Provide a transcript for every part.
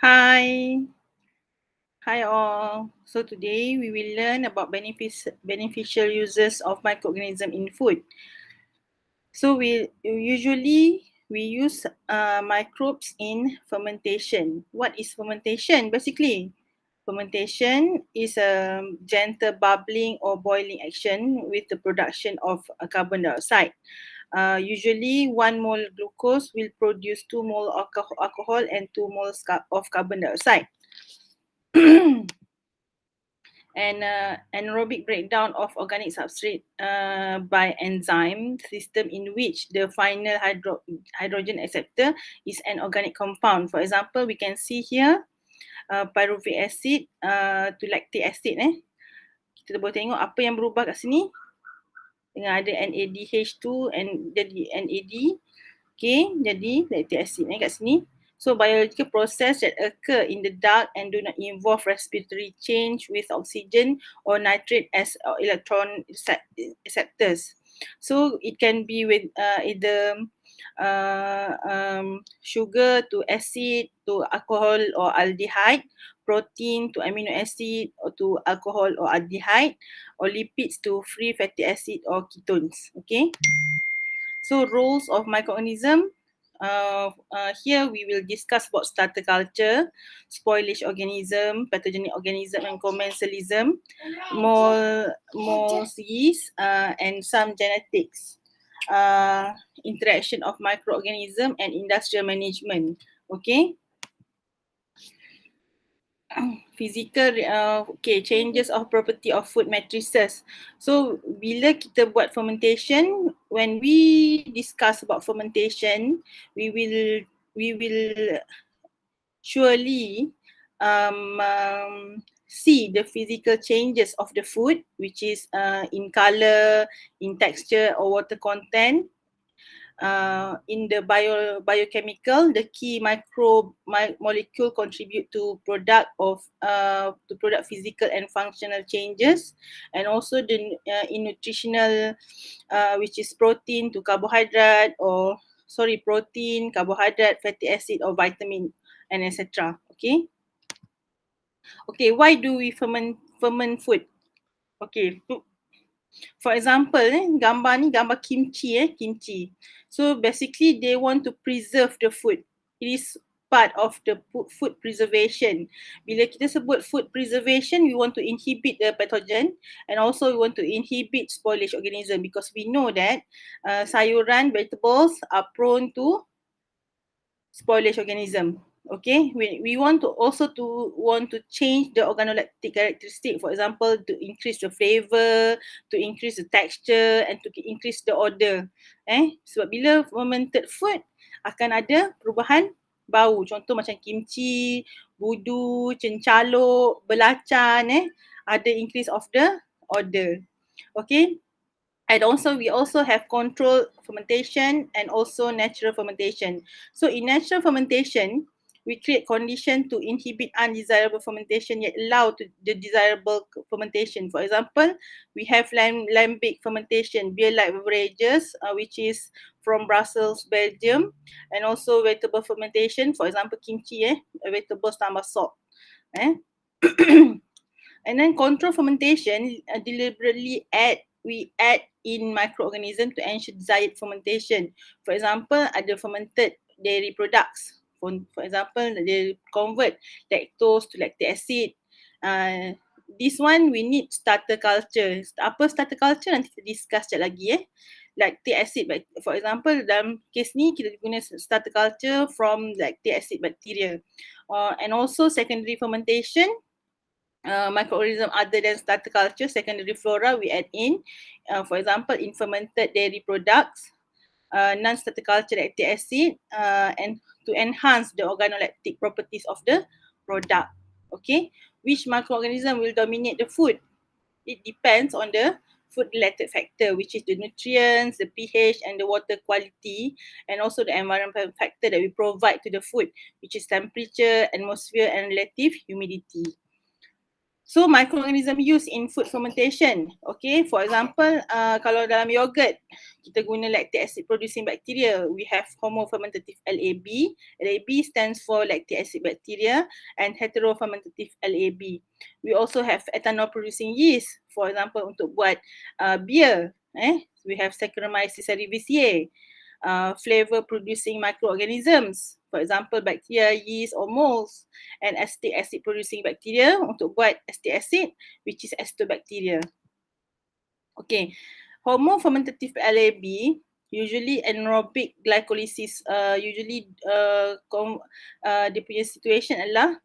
Hi all. So today we will learn about beneficial uses of microorganism in food. So we use microbes in fermentation. What is fermentation? Basically, fermentation is a gentle bubbling or boiling action with the production of carbon dioxide. Usually 1 mole glucose will produce 2 mole alcohol and 2 moles of carbon dioxide. And anaerobic breakdown of organic substrate by enzyme system in which the final hydrogen acceptor is an organic compound. For example, we can see here pyruvic acid to lactic acid. Kita boleh tengok apa yang berubah kat sini. Dengan ada NADH2 and jadi NAD. Okay, jadi lactic acid kat sini. So biological process that occur in the dark and do not involve respiratory change with oxygen or nitrate as electron acceptors. So it can be with either sugar to acid to alcohol or aldehyde, protein to amino acid or to alcohol or aldehyde, or lipids to free fatty acid or ketones. Okay. So roles of microorganism. Here we will discuss about starter culture, spoilage organism, pathogenic organism, and commensalism, moles, yeast, and some genetics. Interaction of microorganism and industrial management. Okay. Physical changes of property of food matrices. So bila kita buat fermentation, when we discuss about fermentation, we will surely see the physical changes of the food, which is in color, in texture or water content. In the biochemical, the key molecule contribute to product physical and functional changes, and also the in nutritional, which is protein to carbohydrate protein, carbohydrate, fatty acid or vitamin, and etc. Okay. Okay, why do we ferment food? Okay, for example, gambar ni gambar kimchi. Kimchi. So basically they want to preserve the food. It is part of the food preservation. Bila kita sebut food preservation, we want to inhibit the pathogen and also we want to inhibit spoilage organism, because we know that sayuran, vegetables are prone to spoilage organism. Okay, we want to change the organoleptic characteristic, for example, to increase the flavor, to increase the texture and to increase the odor. Sebab bila fermented food akan ada perubahan bau, contoh macam kimchi, budu, cencaluk, belacan, ada increase of the odor. Okay. And also we also have controlled fermentation and also natural fermentation. So in natural fermentation, we create condition to inhibit undesirable fermentation yet allow to the desirable fermentation. For example, we have lambic fermentation, beer-like beverages, which is from Brussels, Belgium, and also vegetable fermentation, for example, kimchi, vegetables tambah salt. And then control fermentation, deliberately we add in microorganism to ensure desired fermentation. For example, ada fermented dairy products. For example, they convert lactose to lactic acid. This one we need starter culture. Apa starter culture nanti kita discuss sekejap lagi. Lactic acid, for example, dalam kes ni kita guna starter culture from lactic acid bacteria. And also secondary fermentation, microorganism other than starter culture, secondary flora we add in. For example, in fermented dairy products, non-starter culture lactic acid, and to enhance the organoleptic properties of the product. Okay, which microorganism will dominate the food? It depends on the food-related factor, which is the nutrients, the pH, and the water quality, and also the environmental factor that we provide to the food, which is temperature, atmosphere, and relative humidity. So microorganism used in food fermentation. Okay, for example, kalau dalam yogurt kita guna lactic acid producing bacteria. We have Homofermentative LAB. LAB stands for lactic acid bacteria, and Heterofermentative LAB. We also have ethanol producing yeast. For example, untuk buat beer, we have Saccharomyces cerevisiae. Flavor producing microorganisms, for example bacteria, yeast or molds, and acetic acid producing bacteria untuk buat acetic acid, which is acetobacteria. Okay, Homofermentative LAB usually anaerobic glycolysis. Dia punya situation adalah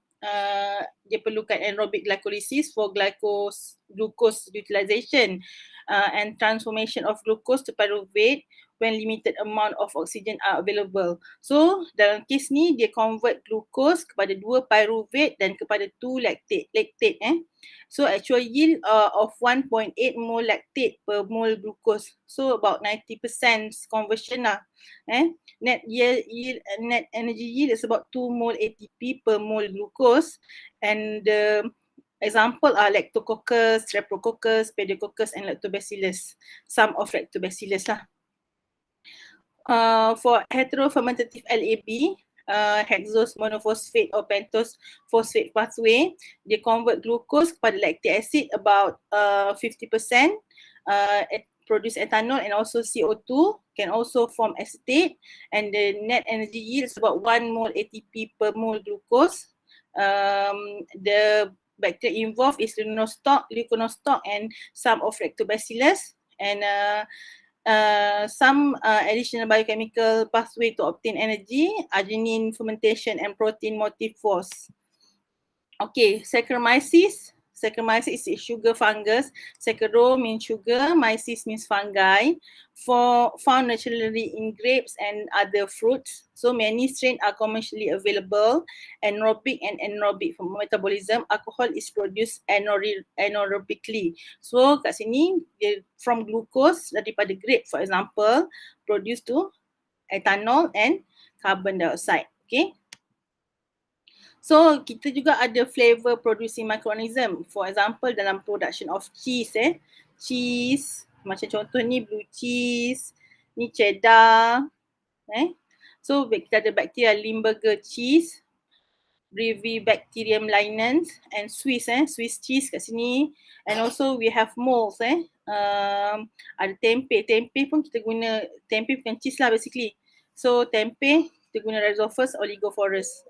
dia perlukan anaerobic glycolysis for glucose utilization and transformation of glucose to pyruvate when limited amount of oxygen are available. So dalam kes ni dia convert glucose kepada 2 pyruvate dan kepada 2 lactate. So actual yield of 1.8 mole lactate per mole glucose. So about 90% conversion lah. Net energy yield is about 2 mole ATP per mole glucose, and the example are Lactococcus, Streptococcus, Pediococcus and Lactobacillus. Some of Lactobacillus lah. For heterofermentative LAB, hexose monophosphate or pentose phosphate pathway, they convert glucose kepada lactic acid about 50%, produce ethanol and also CO2, can also form acetate, and the net energy yield is about 1 mole ATP per mole glucose. The bacteria involved is leuconostoc and some of Lactobacillus, and some additional biochemical pathway to obtain energy, arginine fermentation and protein motif force. Okay, Saccharomyces. Saccharomyces is sugar fungus. Saccharose means sugar, myces means fungi. Found naturally in grapes and other fruits. So many strains are commercially available. Anaerobic and anaerobic metabolism. Alcohol is produced anaerobically. So kat sini from glucose daripada grape, for example, produced to ethanol and carbon dioxide. Okay. So kita juga ada flavor producing microorganism. For example dalam production of cheese, cheese macam contoh ni blue cheese, ni cheddar, So kita ada bacteria Limburger cheese, Brevibacterium linens and Swiss, Swiss cheese kat sini, and also we have molds, ada tempe pun kita guna, tempe bukan cheese lah basically. So tempe kita guna Rhizophus oligophorus.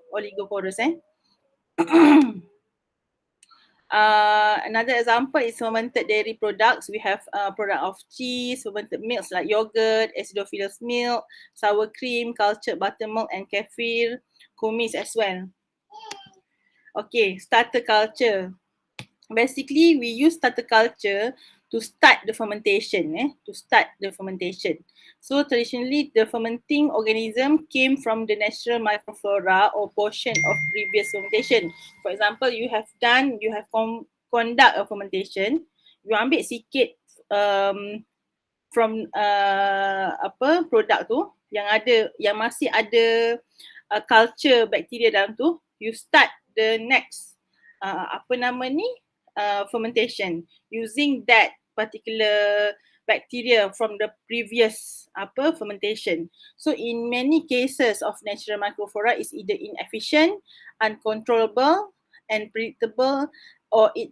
Another example is fermented dairy products. We have product of cheese, fermented milks like yogurt, acidophilus milk, sour cream, cultured buttermilk and kefir, kumis as well. Okay, starter culture. Basically, we use starter culture to start the fermentation. So traditionally, the fermenting organism came from the natural microflora or portion of previous fermentation. For example, you have conduct a fermentation. You ambil sikit from produk tu yang masih ada culture bacteria dalam tu. You start the next fermentation using that particular bacteria from the previous fermentation. So in many cases of natural microflora is either inefficient, uncontrollable, unpredictable, or it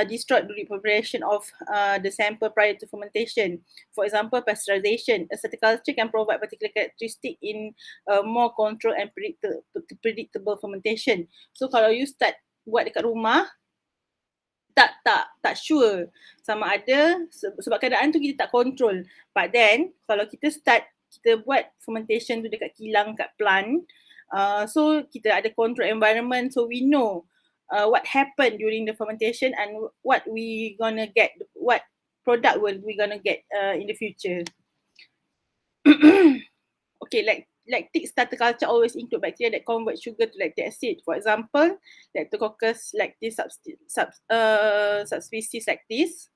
destroyed during preparation of the sample prior to fermentation. For example, pasteurization. A starter culture can provide particular characteristic in more controlled and predictable fermentation. So kalau you start buat dekat rumah, tak sure sama ada sebab keadaan tu kita tak control. But then kalau kita buat fermentation tu dekat kilang, kat plant, so kita ada control environment, so we know what happened during the fermentation and what we gonna get, what product will we gonna get in the future. Okay, lactic starter culture always include bacteria that convert sugar to lactic acid. For example, Lactococcus lactis subspecies lactis.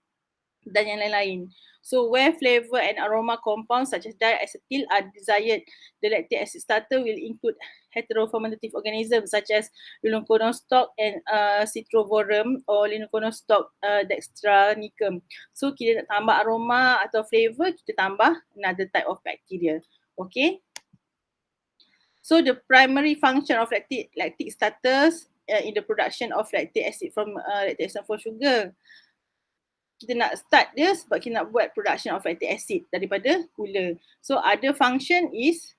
dan yang lain-lain. So where flavor and aroma compounds such as diacetyl are desired, the lactic acid starter will include heterofermentative organisms such as Linoconostoc and Citrovorum or Linoconostoc dextranicum. So kita nak tambah aroma atau flavor, kita tambah another type of bacteria. Okay. So the primary function of lactic starters in the production of lactic acid from sugar. Kita nak start dia sebab kita nak buat production of lactic acid daripada gula. So other function is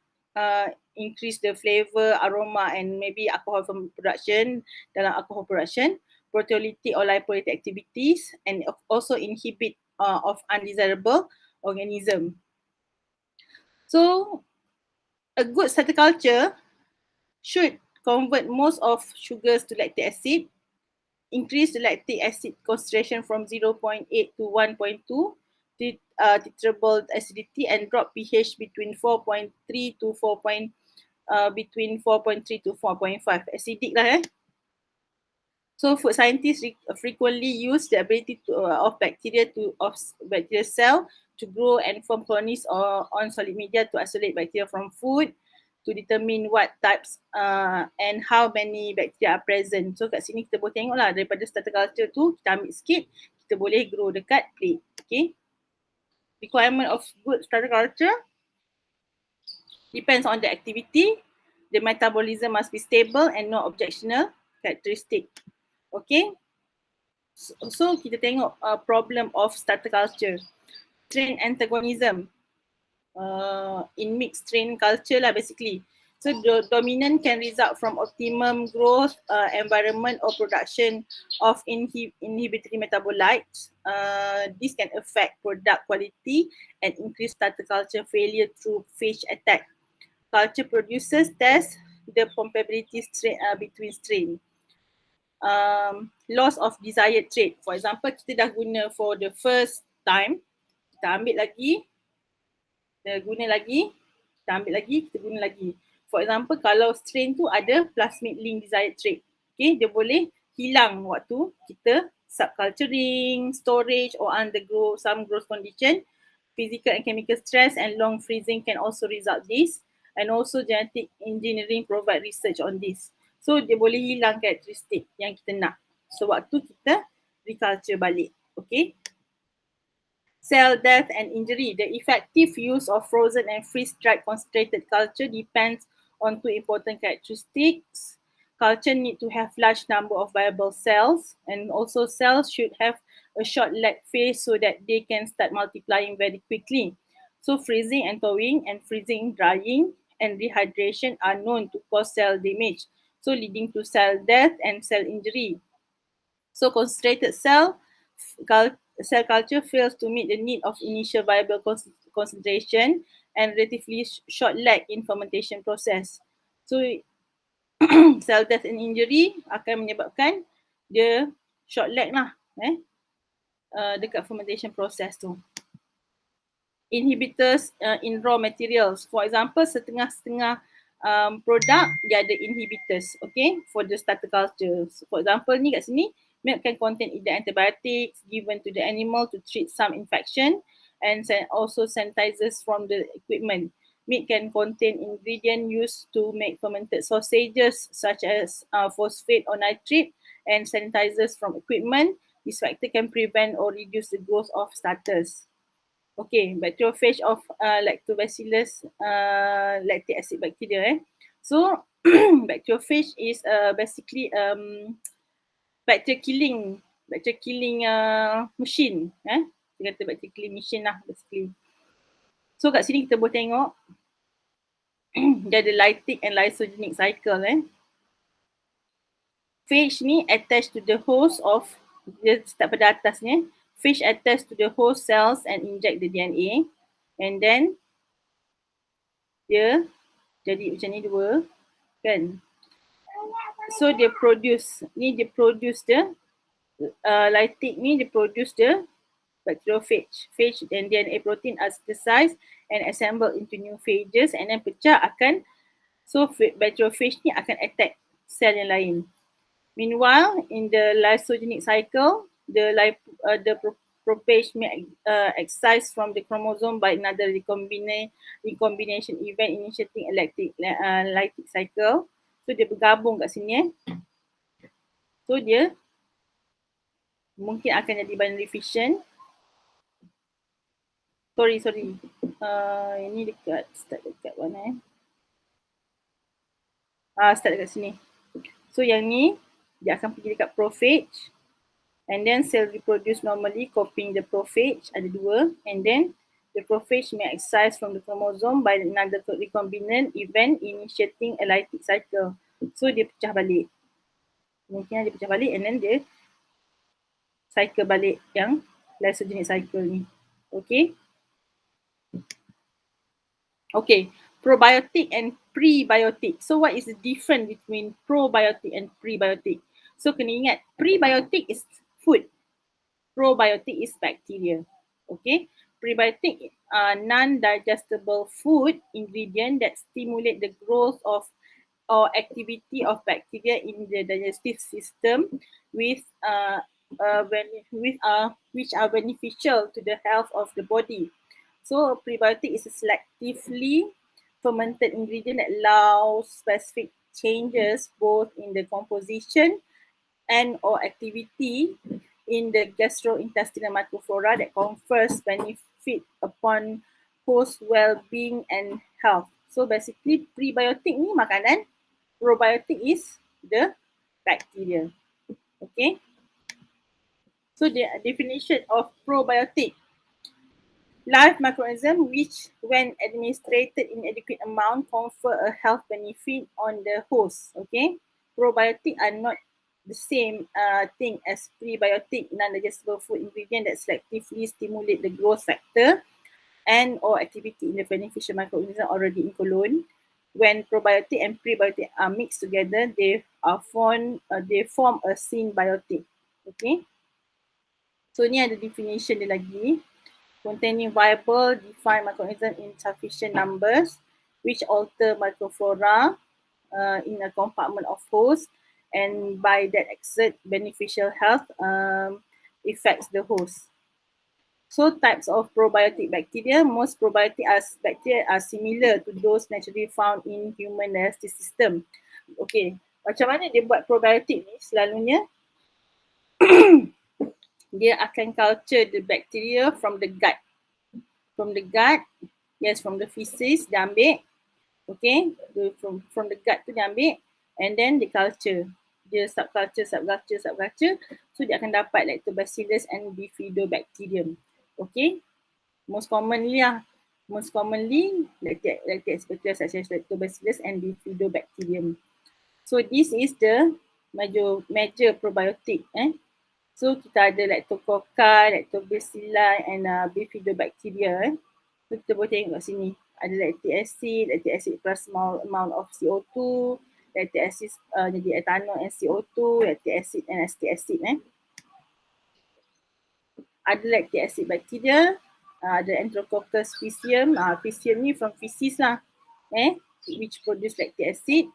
increase the flavor, aroma and maybe alcohol production dalam alcohol production, proteolytic or lipolytic activities and also inhibit of undesirable organism. So a good starter culture should convert most of sugars to lactic acid, increase the lactic acid concentration from 0.8 to 1.2 tetrable acidity and drop pH between 4.3 to 4. Between 4.3 to 4.5. Acidic lah So food scientists frequently use the ability of bacteria cell to grow and form colonies on solid media to isolate bacteria from food, to determine what types and how many bacteria are present. So kat sini kita boleh tengok lah daripada starter culture tu, kita ambil sikit, kita boleh grow dekat plate. Okay. Requirement of good starter culture depends on the activity. The metabolism must be stable and no objectional characteristic. Okay. So kita tengok problem of starter culture. Strain antagonism. In mixed strain culture lah basically. So the dominant can result from optimum growth environment or production of inhibitory metabolites. This can affect product quality and increase starter culture failure through phage attack. Culture producers test the compatibility between strain. Loss of desired trait. For example, kita dah guna for the first time, kita ambil lagi, kita guna lagi, kita ambil lagi, kita guna lagi. For example, kalau strain tu ada plasmid link desired trait, okay, dia boleh hilang waktu kita subculturing, storage or undergo some growth condition. Physical and chemical stress and long freezing can also result this, and also genetic engineering provide research on this. So dia boleh hilang karakteristik yang kita nak. So waktu kita reculture balik, okay. Cell death and injury. The effective use of frozen and freeze-dried concentrated culture depends on two important characteristics. Culture need to have large number of viable cells, and also cells should have a short lag phase so that they can start multiplying very quickly. So freezing and thawing and freezing, drying and dehydration are known to cause cell damage, so leading to cell death and cell injury. So concentrated cell culture fails to meet the need of initial viable concentration and relatively short lag in fermentation process. So cell death and injury akan menyebabkan dia short lag lah dekat fermentation process tu. Inhibitors in raw materials. For example, setengah-setengah produk dia ada inhibitors, okay, for the starter culture. So, for example, ni kat sini, milk can contain either antibiotics given to the animal to treat some infection and also sanitizers from the equipment. Meat can contain ingredient used to make fermented sausages such as phosphate or nitrate and sanitizers from equipment. This factor can prevent or reduce the growth of starters. Okay, bacteriophage of lactobacillus lactic acid bacteria. So bacteriophage is basically bacteria killing machine. Kita kata bacteria killing machine lah basically. So kat sini kita boleh tengok dia ada lactic and lysogenic cycle. Phage ni attached to the host of, dia start pada atas ni. Phage attached to the host cells and inject the DNA, and then dia jadi macam ni dua kan. So dia produce the lactic ni, dia produce the bacteriophage. Phage and DNA protein are synthesized and assembled into new phages and then pecah akan, so bacteriophage ni akan attack sel yang lain. Meanwhile, in the lysogenic cycle, the Prophage may excise from the chromosome by another recombination event initiating a lactic cycle. So dia bergabung kat sini So dia mungkin akan jadi binary fission. Sorry. Ini start dekat mana start dekat sini. So yang ni dia akan pergi dekat prophage and then cell reproduce normally copying the prophage, ada dua, and then the prophage may excise from the chromosome by another recombinant event initiating a lactic cycle. So dia pecah balik. Mungkin dia pecah balik and then dia cycle balik yang lysogenic cycle ni. Okay, probiotic and prebiotic. So what is the difference between probiotic and prebiotic? So kena ingat, prebiotic is food, probiotic is bacteria. Okay, prebiotic are non-digestible food ingredient that stimulate the growth of or activity of bacteria in the digestive system which are beneficial to the health of the body. So prebiotic is a selectively fermented ingredient that allows specific changes both in the composition and or activity in the gastrointestinal microflora that confers benefit upon host well-being and health. So basically prebiotic ni makanan, probiotic is the bacteria. Okay. So the definition of probiotic: live microorganism which when administered in adequate amount confer a health benefit on the host. Okay. Probiotic are not the same thing as prebiotic, non-digestible food ingredient that selectively stimulate the growth factor and or activity in the beneficial microorganism already in colon. When probiotic and prebiotic are mixed together, they form a symbiotic. Okay. So ni ada definition dia lagi. Containing viable defined microorganism in sufficient numbers which alter microflora in a compartment of host and by that exert beneficial health affects the host. So types of probiotic bacteria: most probiotic bacteria are similar to those naturally found in human digestive system. Okay, macam mana dia buat probiotik ni? Selalunya dia akan culture the bacteria from the gut. From the feces dia ambil. Okay, from the gut tu dia ambil and then dia culture. Dia subculture. So dia akan dapat lactobacillus and bifidobacterium. Okay, most commonly lactic bacteria such as lactobacillus and bifidobacterium. So this is the major probiotic. So kita ada lactococci, lactobacilli and bifidobacteria. So kita boleh tengok kat sini. Ada lactic acid plus small amount of CO2, lactic acid jadi ethanol and CO2, lactic acid and acetic acid. Ada lactic acid bacteria, ada Enterococcus faecium. Faecium ni from feces lah, which produce lactic acid.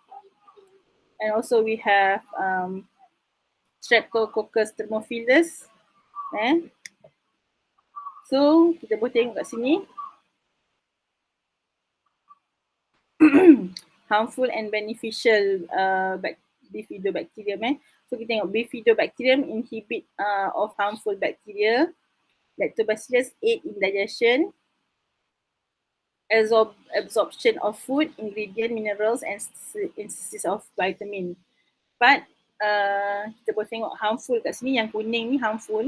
And also we have Streptococcus thermophilus. So kita boleh tengok kat sini. Harmful and beneficial bifidobacterium. So kita tengok bifidobacterium inhibit of harmful bacteria. Lactobacillus aid in digestion, absorption of food, ingredient, minerals and synthesis of vitamin. But kita boleh tengok harmful kat sini, yang kuning ni harmful.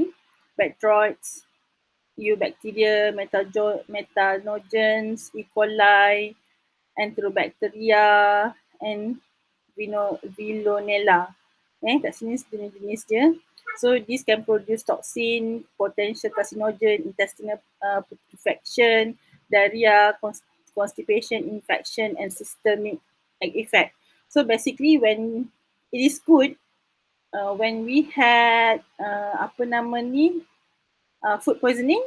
Bacteroides, Eubacteria, Metanogens, E. coli, Enterobacteria and Vilonella. Kat sini jenis-jenis dia. So this can produce toxin, potential carcinogen, intestinal putrefaction, diarrhea, constipation, infection and systemic effect. So basically when it is good, when we had food poisoning,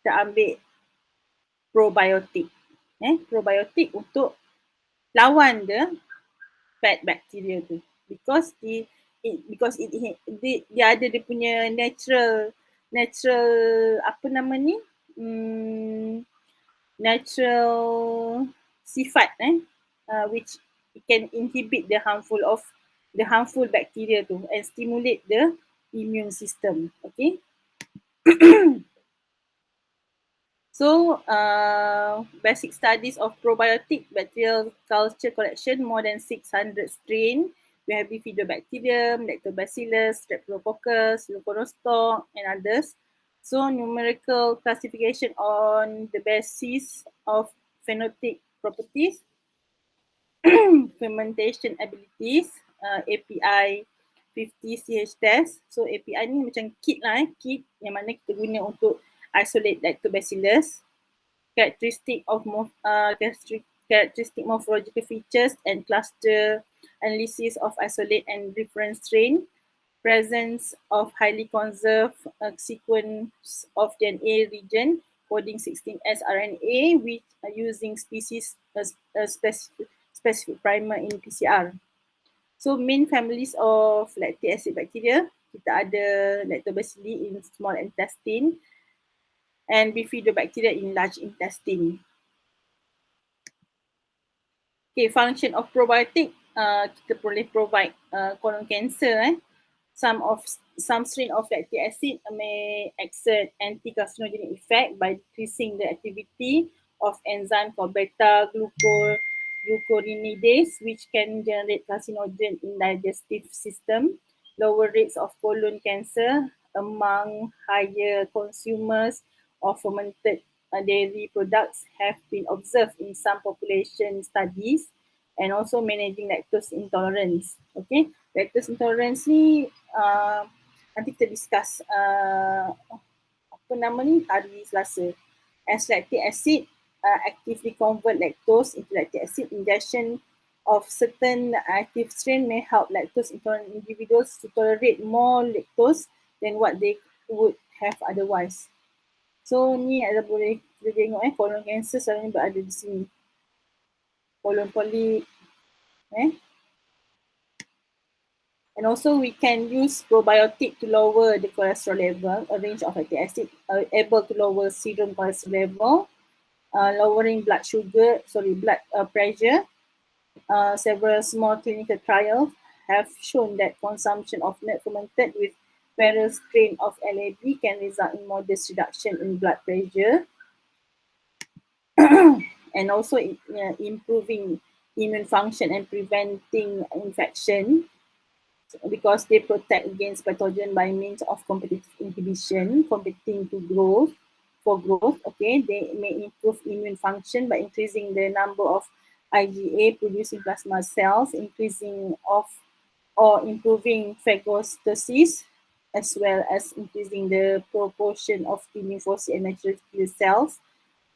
kita ambil probiotik. Probiotik untuk lawan the bad bacteria tu, because dia ada dia punya natural natural apa nama ni? Natural sifat which can inhibit the harmful bacteria tu and stimulate the immune system. Okay. So, basic studies of probiotic bacterial culture collection, more than 600 strain. We have Bifidobacterium, Lactobacillus, Streptococcus, Leuconostoc, and others. So, numerical classification on the basis of phenotypic properties, fermentation abilities, API 50 CH test. So, API ni macam kit lah, kit yang mana kita guna untuk isolate lactobacillus. Characteristic morphological features and cluster analysis of isolate and reference strain, presence of highly conserved sequence of DNA region coding 16S RNA with using species specific primer in PCR. So main families of lactic acid bacteria, kita ada lactobacilli in small intestine and bifidobacteria in large intestine. Okay, function of probiotic, kita boleh provide colon cancer. Some strain of lactic acid may exert anti-carcinogenic effect by decreasing the activity of enzyme called beta-glucuronidase, which can generate carcinogen in digestive system. Lower rates of colon cancer among higher consumers of fermented dairy products have been observed in some population studies, and also managing lactose intolerance. Okay, lactose intolerance ni nanti kita discuss apa nama ni hari Selasa. As lactic acid actively convert lactose into lactic acid, ingestion of certain active strain may help lactose intolerant individuals to tolerate more lactose than what they would have otherwise. So ni ada boleh kita tengok colon cancer selalunya berada di sini. Colon polyp. And also we can use probiotic to lower the cholesterol level, a range of lactic acid able to lower serum cholesterol level, lowering blood pressure. Several small clinical trials have shown that consumption of milk fermented with various strain of LAB can result in modest reduction in blood pressure and also improving immune function and preventing infection because they protect against pathogen by means of competitive inhibition, competing for growth. Okay, they may improve immune function by increasing the number of IgA producing plasma cells, increasing or improving phagocytosis, as well as increasing the proportion of T lymphocyte and natural killer cells.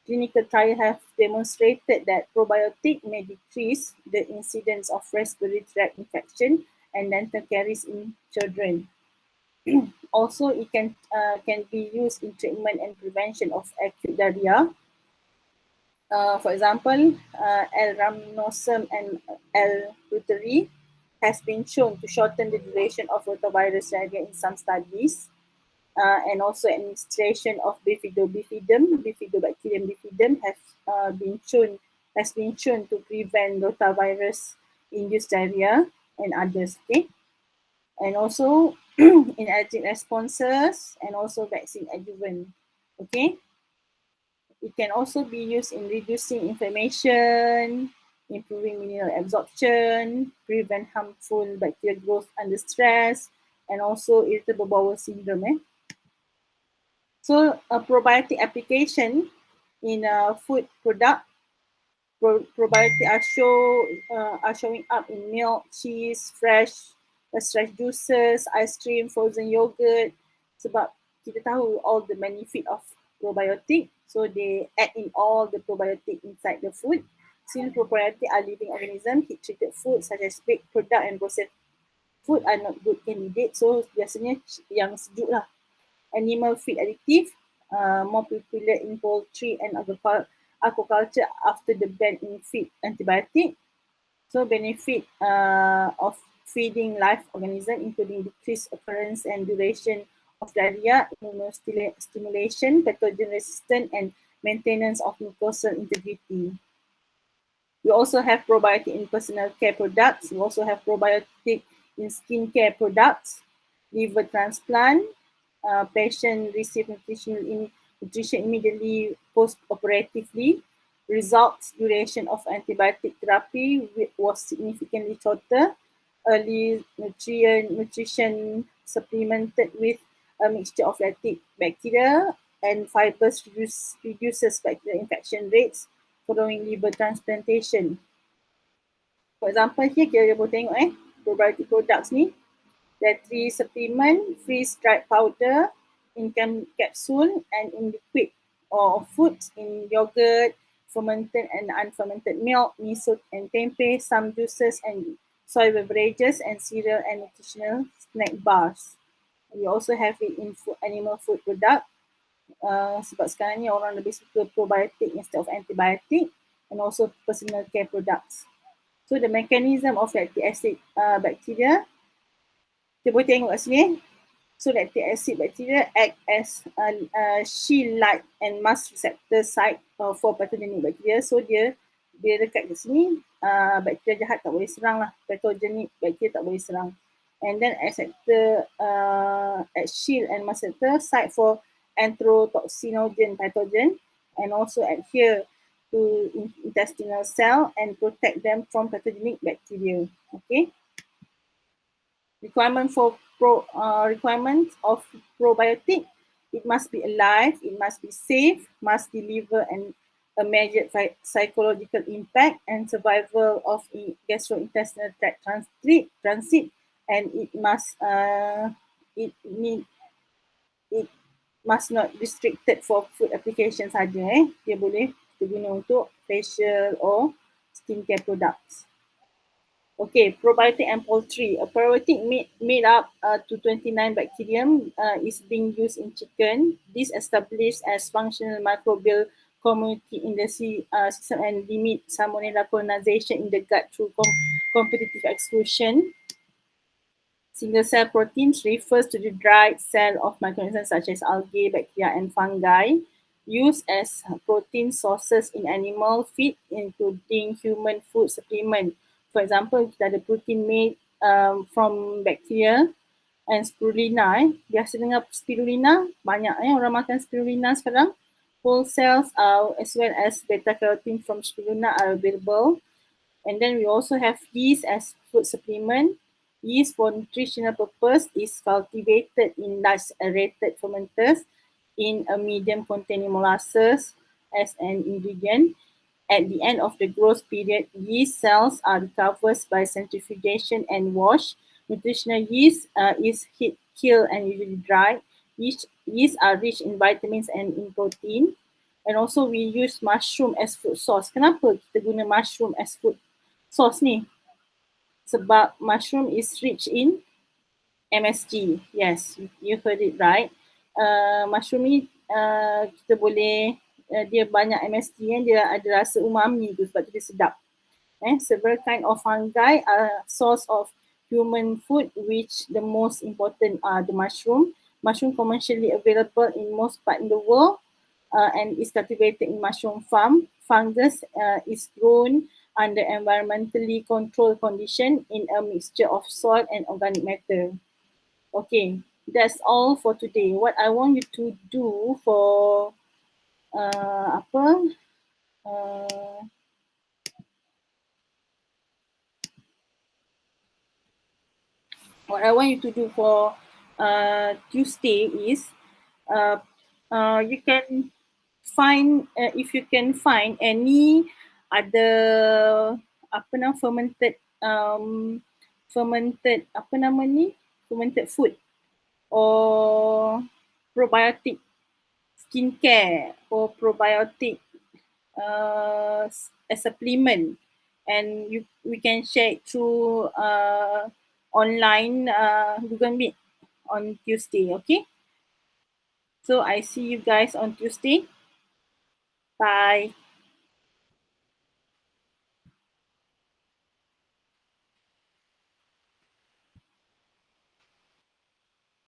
Clinical trials have demonstrated that probiotic may decrease the incidence of respiratory tract infection and dental caries in children. Also, it can be used in treatment and prevention of acute diarrhea. For example, L-rhamnosum and L-reuteri has been shown to shorten the duration of rotavirus diarrhea in some studies, and also administration of Bifidobacterium bifidum has been shown to prevent rotavirus-induced diarrhea and others. Okay, and also in allergic responses and also vaccine adjuvant. Okay, it can also be used in reducing inflammation, improving mineral absorption, prevent harmful bacterial growth under stress, and also irritable bowel syndrome. So a probiotic application in a food product, probiotic are showing up in milk, cheese, fresh juices, ice cream, frozen yogurt. Sebab kita tahu all the benefit of probiotic, so they add in all the probiotic inside the food. Since probiotic are living organisms, heat-treated food such as baked product and processed food are not good candidates. So biasanya yang sejuk lah. Animal feed additive, more popular in poultry and aquaculture after the ban in feed antibiotic. So benefit of feeding live organism, including decreased occurrence and duration of diarrhea, immunostimulation, pathogen resistance, and maintenance of mucosal integrity. We also have probiotic in personal care products. We also have probiotic in skincare products, liver transplant. Patient receive nutrition immediately post-operatively. Results duration of antibiotic therapy was significantly shorter. Early nutrition supplemented with a mixture of lactic bacteria and fibers reduces bacterial infection rates following liver transplantation. For example, here kita boleh tengok probiotic products ni, dietary supplement, freeze-dried powder, in capsule and in liquid or foods in yogurt, fermented and unfermented milk, miso and tempeh, some juices and soy beverages and cereal and nutritional snack bars. We also have it in animal food product. Sebab sekarang ni orang lebih suka probiotic instead of antibiotic, and also personal care products. So the mechanism of lactic acid bacteria, kita boleh tengok kat sini. So lactic acid bacteria act as shield-like and mass receptor site for pathogenic bacteria. So dia dekat kat sini, bakteria jahat tak boleh serang lah, pathogenic bacteria tak boleh serang. And then acceptor as shield and mass receptor site for enterotoxinogen pathogen, and also adhere to intestinal cell and protect them from pathogenic bacteria. Okay. Requirement of probiotic: it must be alive, it must be safe, must deliver a measured psychological impact and survival of gastrointestinal tract transit, and it must not restricted for food application saja. Dia boleh diguna untuk facial or skincare products. Okay, probiotic and poultry. A probiotic made up to 29 bacterium is being used in chicken. This established as functional microbial community in the system and limit salmonella colonization in the gut through competitive exclusion. Single cell proteins refers to the dried cell of microorganisms such as algae, bacteria, and fungi, used as protein sources in animal feed, including human food supplement. For example, kita ada protein made from bacteria and spirulina. Biasa dengar spirulina, banyak orang makan spirulina sekarang. Whole cells as well as beta-carotene from spirulina are available. And then we also have yeast as food supplement. Yeast for nutritional purpose is cultivated in large aerated fermenters in a medium containing molasses as an ingredient. At the end of the growth period, yeast cells are recovered by centrifugation and washed. Nutritional yeast is heat killed and usually dried. Yeast are rich in vitamins and in protein. And also we use mushroom as food source. Kenapa kita guna mushroom as food source ni? Sebab mushroom is rich in MSG. Yes, you heard it right. Mushroom ni kita boleh, dia banyak MSG, dia ada rasa umami tu sebab tu dia sedap. Several kind of fungi are source of human food, which the most important are the mushroom. Mushroom commercially available in most part in the world and is cultivated in mushroom farm. Fungus is grown under environmentally controlled condition in a mixture of soil and organic matter. Okay, that's all for today. What I want you to do for what I want you to do for Tuesday is you can find if you can find any other fermented food or probiotic skincare or probiotic a supplement, and we can share it through online Google Meet on Tuesday. Okay, so I see you guys on Tuesday. Bye.